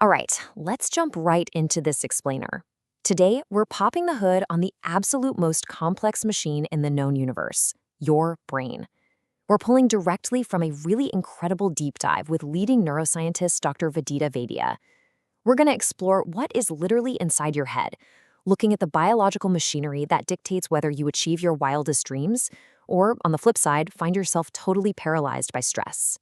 All right, let's jump right into this explainer. Today, we're popping the hood on the absolute most complex machine in the known universe, your brain. We're pulling directly from a really incredible deep dive with leading neuroscientist Dr. Vidita Vaidya. We're going to explore what is literally inside your head, looking at the biological machinery that dictates whether you achieve your wildest dreams or, on the flip side, find yourself totally paralyzed by stress.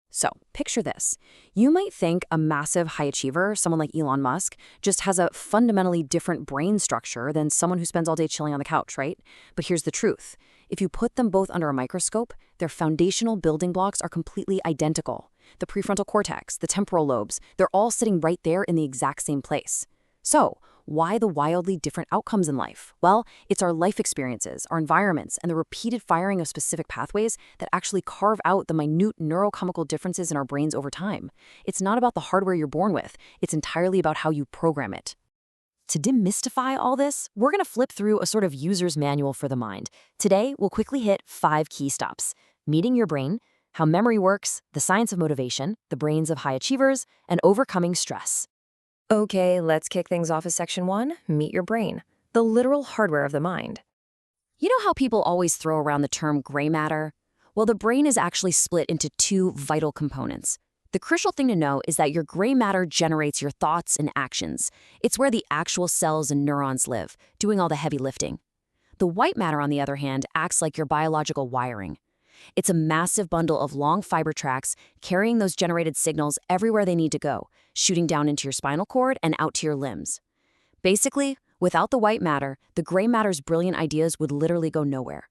So, picture this. You might think a massive high achiever, someone like Elon Musk, just has a fundamentally different brain structure than someone who spends all day chilling on the couch, right? But here's the truth. If you put them both under a microscope, their foundational building blocks are completely identical. The prefrontal cortex, the temporal lobes, they're all sitting right there in the exact same place. So, why the wildly different outcomes in life? Well, it's our life experiences, our environments, and the repeated firing of specific pathways that actually carve out the minute neurochemical differences in our brains over time. It's not about the hardware you're born with, it's entirely about how you program it. To demystify all this, we're going to flip through a sort of user's manual for the mind. Today, we'll quickly hit 5 key stops: meeting your brain, how memory works, the science of motivation, the brains of high achievers, and overcoming stress. Okay, let's kick things off with Section 1, Meet Your Brain, the literal hardware of the mind. You know how people always throw around the term gray matter? Well, the brain is actually split into 2 vital components. The crucial thing to know is that your gray matter generates your thoughts and actions. It's where the actual cells and neurons live, doing all the heavy lifting. The white matter, on the other hand, acts like your biological wiring. It's a massive bundle of long fiber tracts carrying those generated signals everywhere they need to go, shooting down into your spinal cord and out to your limbs. Basically, without the white matter, the gray matter's brilliant ideas would literally go nowhere.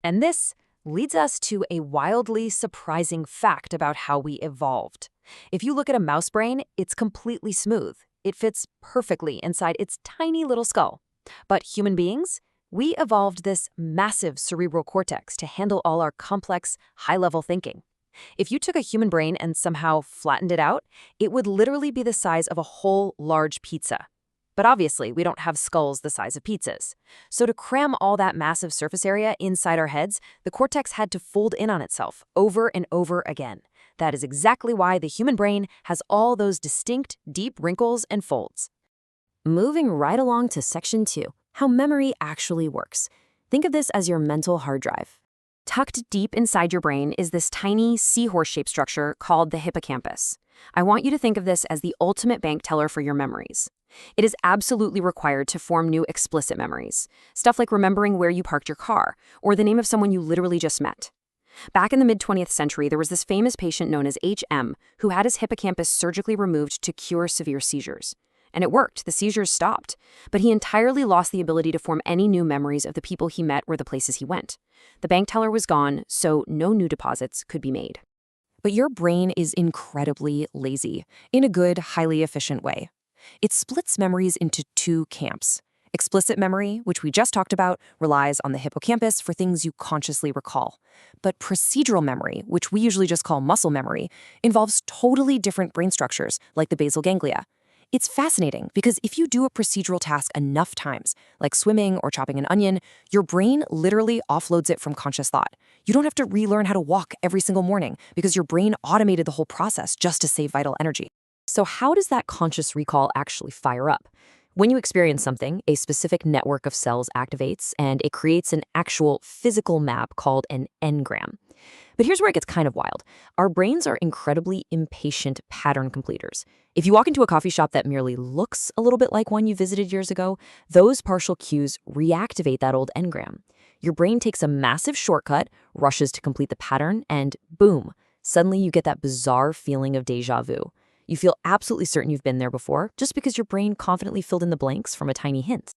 And this leads us to a wildly surprising fact about how we evolved. If you look at a mouse brain, it's completely smooth. It fits perfectly inside its tiny little skull. But human beings? We evolved this massive cerebral cortex to handle all our complex, high-level thinking. If you took a human brain and somehow flattened it out, it would literally be the size of a whole large pizza. But obviously, we don't have skulls the size of pizzas. So to cram all that massive surface area inside our heads, the cortex had to fold in on itself over and over again. That is exactly why the human brain has all those distinct, deep wrinkles and folds. Moving right along to Section 2. How memory actually works. Think of this as your mental hard drive. Tucked deep inside your brain is this tiny seahorse-shaped structure called the hippocampus. I want you to think of this as the ultimate bank teller for your memories. It is absolutely required to form new explicit memories. Stuff like remembering where you parked your car, or the name of someone you literally just met. Back in the mid-20th century, there was this famous patient known as H.M. who had his hippocampus surgically removed to cure severe seizures. And it worked, the seizures stopped. But he entirely lost the ability to form any new memories of the people he met or the places he went. The bank teller was gone, so no new deposits could be made. But your brain is incredibly lazy, in a good, highly efficient way. It splits memories into 2 camps. Explicit memory, which we just talked about, relies on the hippocampus for things you consciously recall. But procedural memory, which we usually just call muscle memory, involves totally different brain structures, like the basal ganglia. It's fascinating because if you do a procedural task enough times, like swimming or chopping an onion, your brain literally offloads it from conscious thought. You don't have to relearn how to walk every single morning because your brain automated the whole process just to save vital energy. So how does that conscious recall actually fire up? When you experience something, a specific network of cells activates, and it creates an actual physical map called an engram. But here's where it gets kind of wild. Our brains are incredibly impatient pattern completers. If you walk into a coffee shop that merely looks a little bit like one you visited years ago, those partial cues reactivate that old engram. Your brain takes a massive shortcut, rushes to complete the pattern, and boom, suddenly you get that bizarre feeling of déjà vu. You feel absolutely certain you've been there before, just because your brain confidently filled in the blanks from a tiny hint.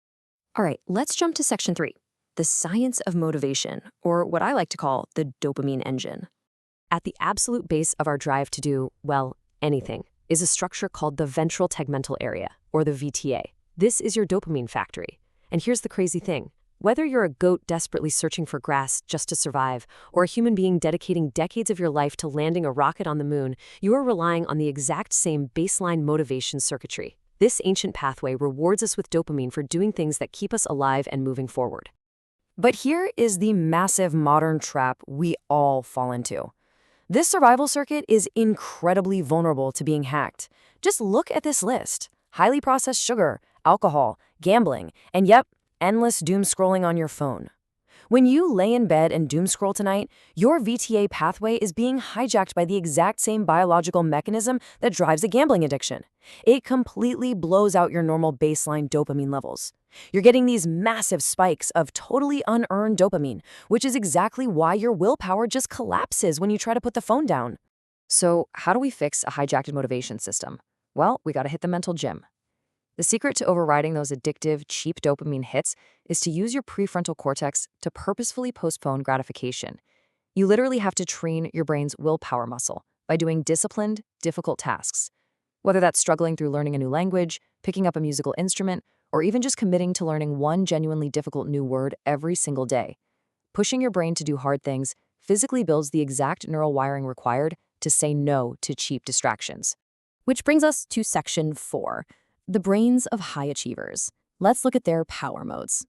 All right, let's jump to Section 3. The science of motivation, or what I like to call the dopamine engine. At the absolute base of our drive to do, well, anything, is a structure called the ventral tegmental area, or the VTA. This is your dopamine factory. And here's the crazy thing. Whether you're a goat desperately searching for grass just to survive, or a human being dedicating decades of your life to landing a rocket on the moon, you are relying on the exact same baseline motivation circuitry. This ancient pathway rewards us with dopamine for doing things that keep us alive and moving forward. But here is the massive modern trap we all fall into. This survival circuit is incredibly vulnerable to being hacked. Just look at this list: highly processed sugar, alcohol, gambling, and yep, endless doom scrolling on your phone. When you lay in bed and doom scroll tonight, your VTA pathway is being hijacked by the exact same biological mechanism that drives a gambling addiction. It completely blows out your normal baseline dopamine levels. You're getting these massive spikes of totally unearned dopamine, which is exactly why your willpower just collapses when you try to put the phone down. So, how do we fix a hijacked motivation system? Well, we gotta hit the mental gym. The secret to overriding those addictive, cheap dopamine hits is to use your prefrontal cortex to purposefully postpone gratification. You literally have to train your brain's willpower muscle by doing disciplined, difficult tasks. Whether that's struggling through learning a new language, picking up a musical instrument, or even just committing to learning one genuinely difficult new word every single day. Pushing your brain to do hard things physically builds the exact neural wiring required to say no to cheap distractions. Which brings us to section 4. The brains of high achievers. Let's look at their power modes.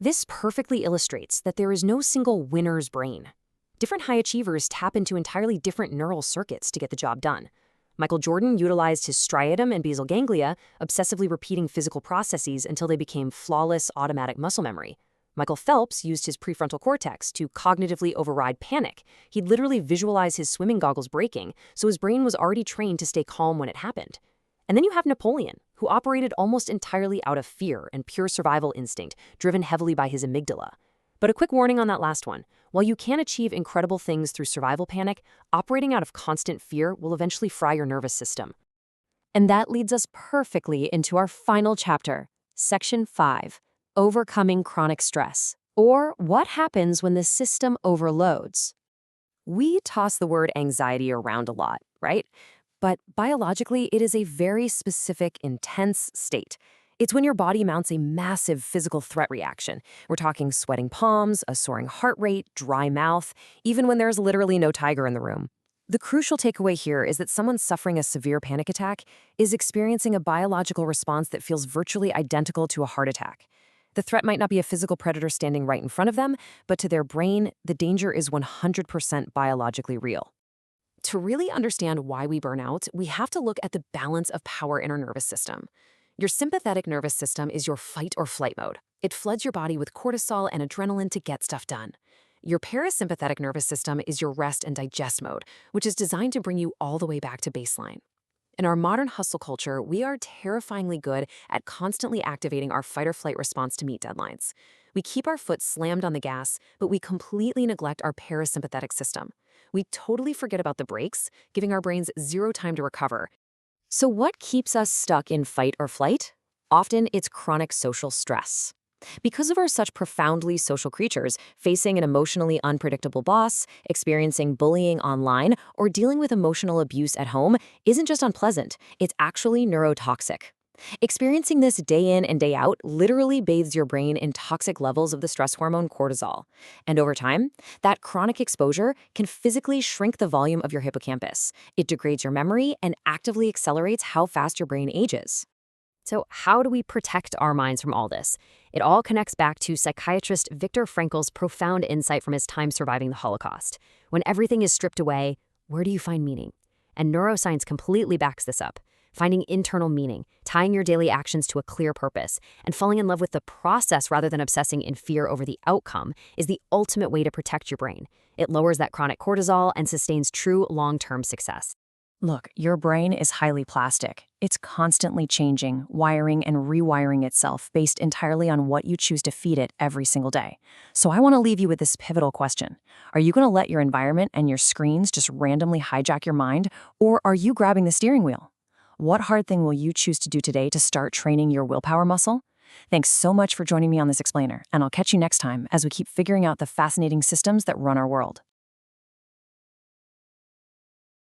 This perfectly illustrates that there is no single winner's brain. Different high achievers tap into entirely different neural circuits to get the job done. Michael Jordan utilized his striatum and basal ganglia, obsessively repeating physical processes until they became flawless automatic muscle memory. Michael Phelps used his prefrontal cortex to cognitively override panic. He'd literally visualize his swimming goggles breaking, so his brain was already trained to stay calm when it happened. And then you have Napoleon, who operated almost entirely out of fear and pure survival instinct, driven heavily by his amygdala. But a quick warning on that last one. While you can achieve incredible things through survival panic, operating out of constant fear will eventually fry your nervous system. And that leads us perfectly into our final chapter, Section 5, Overcoming Chronic Stress, or what happens when the system overloads. We toss the word anxiety around a lot, right? But biologically, it is a very specific, intense state. It's when your body mounts a massive physical threat reaction. We're talking sweating palms, a soaring heart rate, dry mouth, even when there's literally no tiger in the room. The crucial takeaway here is that someone suffering a severe panic attack is experiencing a biological response that feels virtually identical to a heart attack. The threat might not be a physical predator standing right in front of them, but to their brain, the danger is 100% biologically real. To really understand why we burn out, we have to look at the balance of power in our nervous system. Your sympathetic nervous system is your fight or flight mode. It floods your body with cortisol and adrenaline to get stuff done. Your parasympathetic nervous system is your rest and digest mode, which is designed to bring you all the way back to baseline. In our modern hustle culture, we are terrifyingly good at constantly activating our fight or flight response to meet deadlines. We keep our foot slammed on the gas, but we completely neglect our parasympathetic system. We totally forget about the brakes, giving our brains zero time to recover. So what keeps us stuck in fight or flight? Often it's chronic social stress. Because of our such profoundly social creatures, facing an emotionally unpredictable boss, experiencing bullying online, or dealing with emotional abuse at home isn't just unpleasant, it's actually neurotoxic. Experiencing this day in and day out literally bathes your brain in toxic levels of the stress hormone cortisol. And over time, that chronic exposure can physically shrink the volume of your hippocampus. It degrades your memory and actively accelerates how fast your brain ages. So how do we protect our minds from all this? It all connects back to psychiatrist Viktor Frankl's profound insight from his time surviving the Holocaust. When everything is stripped away, where do you find meaning? And neuroscience completely backs this up. Finding internal meaning, tying your daily actions to a clear purpose, and falling in love with the process rather than obsessing in fear over the outcome is the ultimate way to protect your brain. It lowers that chronic cortisol and sustains true long-term success. Look, your brain is highly plastic. It's constantly changing, wiring and rewiring itself based entirely on what you choose to feed it every single day. So I want to leave you with this pivotal question. Are you going to let your environment and your screens just randomly hijack your mind, or are you grabbing the steering wheel? What hard thing will you choose to do today to start training your willpower muscle? Thanks so much for joining me on this explainer, and I'll catch you next time as we keep figuring out the fascinating systems that run our world.